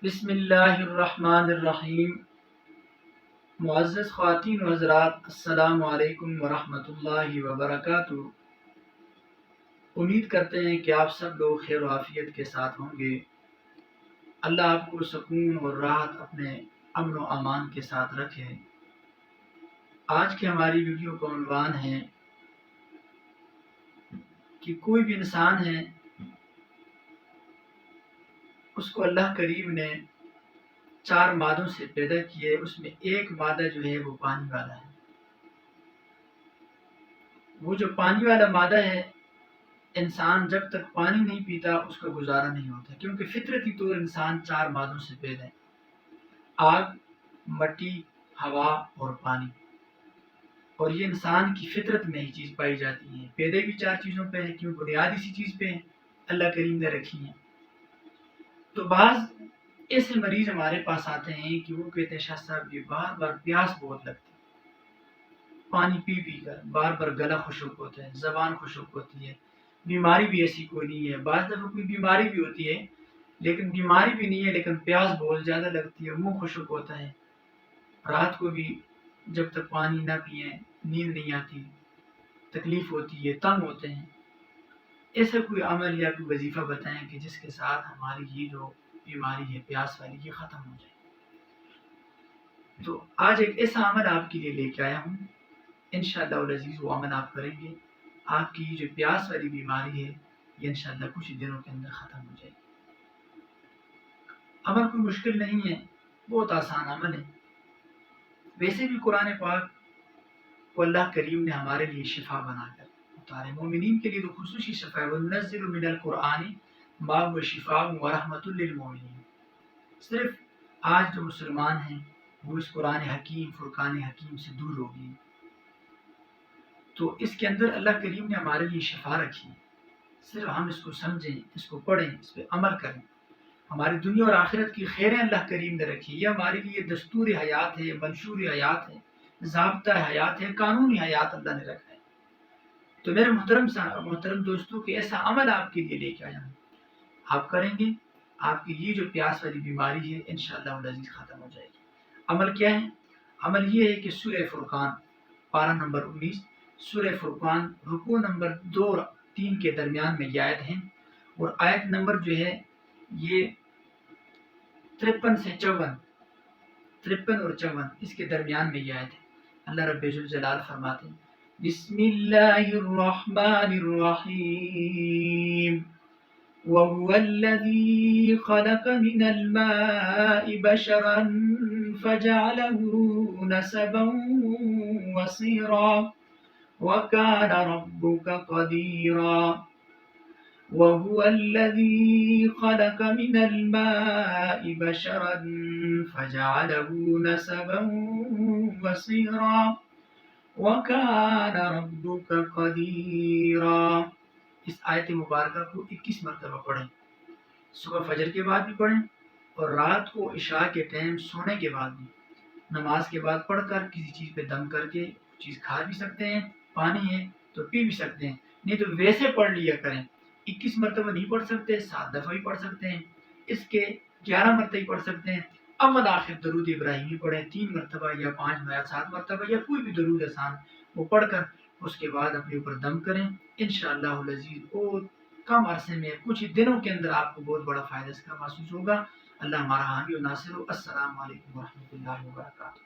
بسم اللہ الرحمن الرحیم۔ معزز خواتین و حضرات، السلام علیکم ورحمۃ اللہ وبرکاتہ۔ امید کرتے ہیں کہ آپ سب لوگ خیر و عافیت کے ساتھ ہوں گے۔ اللہ آپ کو سکون اور راحت اپنے امن و امان کے ساتھ رکھے۔ آج کی ہماری ویڈیو کا عنوان ہے کہ کوئی بھی انسان ہے، اس کو اللہ کریم نے 4 مادوں سے پیدا کیے، اس میں ایک مادہ جو ہے وہ پانی والا ہے۔ وہ جو پانی والا مادہ ہے، انسان جب تک پانی نہیں پیتا اس کا گزارا نہیں ہوتا، کیونکہ فطرتی طور انسان 4 مادوں سے پیدا ہے: آگ، مٹی، ہوا اور پانی۔ اور یہ انسان کی فطرت میں ہی چیز پائی جاتی ہے۔ پیدا بھی 4 چیزوں پہ ہے، کیوں بنیادی سی چیز پہ اللہ کریم نے رکھی ہیں۔ تو بعض ایسے مریض ہمارے پاس آتے ہیں کہ وہ کہتے ہیں شاہ صاحب یہ بار بار پیاس بہت لگتی ہے، پانی پی پی کر بار بار گلا خشک ہوتا ہے، زبان خشک ہوتی ہے۔ بیماری بھی ایسی کوئی نہیں ہے، بعض دفعہ کوئی بیماری بھی ہوتی ہے لیکن بیماری بھی نہیں ہے، لیکن پیاس بہت زیادہ لگتی ہے، منہ خشک ہوتا ہے، رات کو بھی جب تک پانی نہ پئیں نیند نہیں آتی، تکلیف ہوتی ہے، تنگ ہوتے ہیں۔ ایسا کوئی عمل یا کوئی وظیفہ بتائیں کہ جس کے ساتھ ہماری یہ جو بیماری ہے پیاس والی یہ ختم ہو جائے۔ تو آج ایک ایسا عمل آپ کے لیے لے کے آیا ہوں، انشاءاللہ العزیز وہ عمل آپ کریں گے، آپ کی جو پیاس والی بیماری ہے یہ انشاءاللہ کچھ دنوں کے اندر ختم ہو جائے گی۔ عمل کوئی مشکل نہیں ہے، بہت آسان عمل ہے۔ ویسے بھی قرآن پاک کو اللہ کریم نے ہمارے لیے شفا بنا کر اتارے، مومنین کے لیے تو خصوصی شفا ہے۔ وَنُنَزِّلُ مِنَ الْقُرْآنِ مَا هُوَ شِفَاءٌ وَرَحْمَةٌ لِّلْمُؤْمِنِينَ۔ صرف آج جو مسلمان ہیں وہ اس قرآن حکیم، فرقان حکیم سے دور ہو گئے، تو اس کے اندر اللہ کریم نے ہمارے لیے شفا رکھی ہے۔ صرف ہم اس کو سمجھیں، اس کو پڑھیں، اس پہ عمل کریں، ہماری دنیا اور آخرت کی خیریں اللہ کریم نے رکھی۔ یہ ہمارے لیے دستور حیات ہے، منشور حیات ہے، ضابطہ حیات ہے، قانونی حیات اللہ نے رکھا ہے۔ تو میرے محترم دوستوں کہ ایسا عمل آپ کے لیے لے کے آیا ہوں، آپ کریں گے، آپ کی یہ جو پیاس والی بیماری ہے انشاءاللہ العزیز ختم ہو جائے گی۔ عمل کیا ہے؟ عمل یہ ہے کہ سورہ فرقان پارہ نمبر 19، سورہ فرقان رکوع نمبر 2-3 کے درمیان میں یہ آیت ہیں، اور آیت نمبر جو ہے یہ 53 سے 54، 53 اور 54 اس کے درمیان میں یہ آیت ہے۔ اللہ رب ذوالجلال فرماتے ہیں بسم اللہ الرحمن الرحیم وَهُوَ الَّذِي خَلَقَ مِنَ الْمَاءِ بَشَرًا فَجَعَلَهُ نَسَبًا وَصِهْرًا وَكَانَ رَبُّكَ قَدِيرًا وَهُوَ الَّذِي خَلَقَ مِنَ الْمَاءِ بَشَرًا فَجَعَلَهُ نَسَبًا وَصِهْرًا وَكَانَ رَبُّكَ قَدِيرًا۔ اس آیت مبارکہ کو 21 مرتبہ پڑھیں، صبح فجر کے بعد بھی پڑھیں اور رات کو عشاء کے ٹائم سونے کے بعد بھی، نماز کے بعد پڑھ کر کسی چیز پہ دم کر کے چیز کھا بھی سکتے ہیں، پانی ہے تو پی بھی سکتے ہیں، نہیں تو ویسے پڑھ لیا کریں۔ 21 مرتبہ نہیں پڑھ سکتے 7 دفعہ بھی پڑھ سکتے ہیں، اس کے 11 مرتبہ پڑھ سکتے ہیں۔ اول آخر درود ابراہیمی پڑھیں 3 مرتبہ یا 5 یا 7 مرتبہ، یا کوئی بھی درود آسان وہ پڑھ کر اس کے بعد اپنے اوپر دم کریں۔ انشاءاللہ العزیز بہت کم عرصے میں کچھ دنوں کے اندر آپ کو بہت بڑا فائدہ اس کا محسوس ہوگا۔ اللہ ہمارا حامی و ناصر ہو۔ السلام علیکم ورحمۃ اللہ وبرکاتہ۔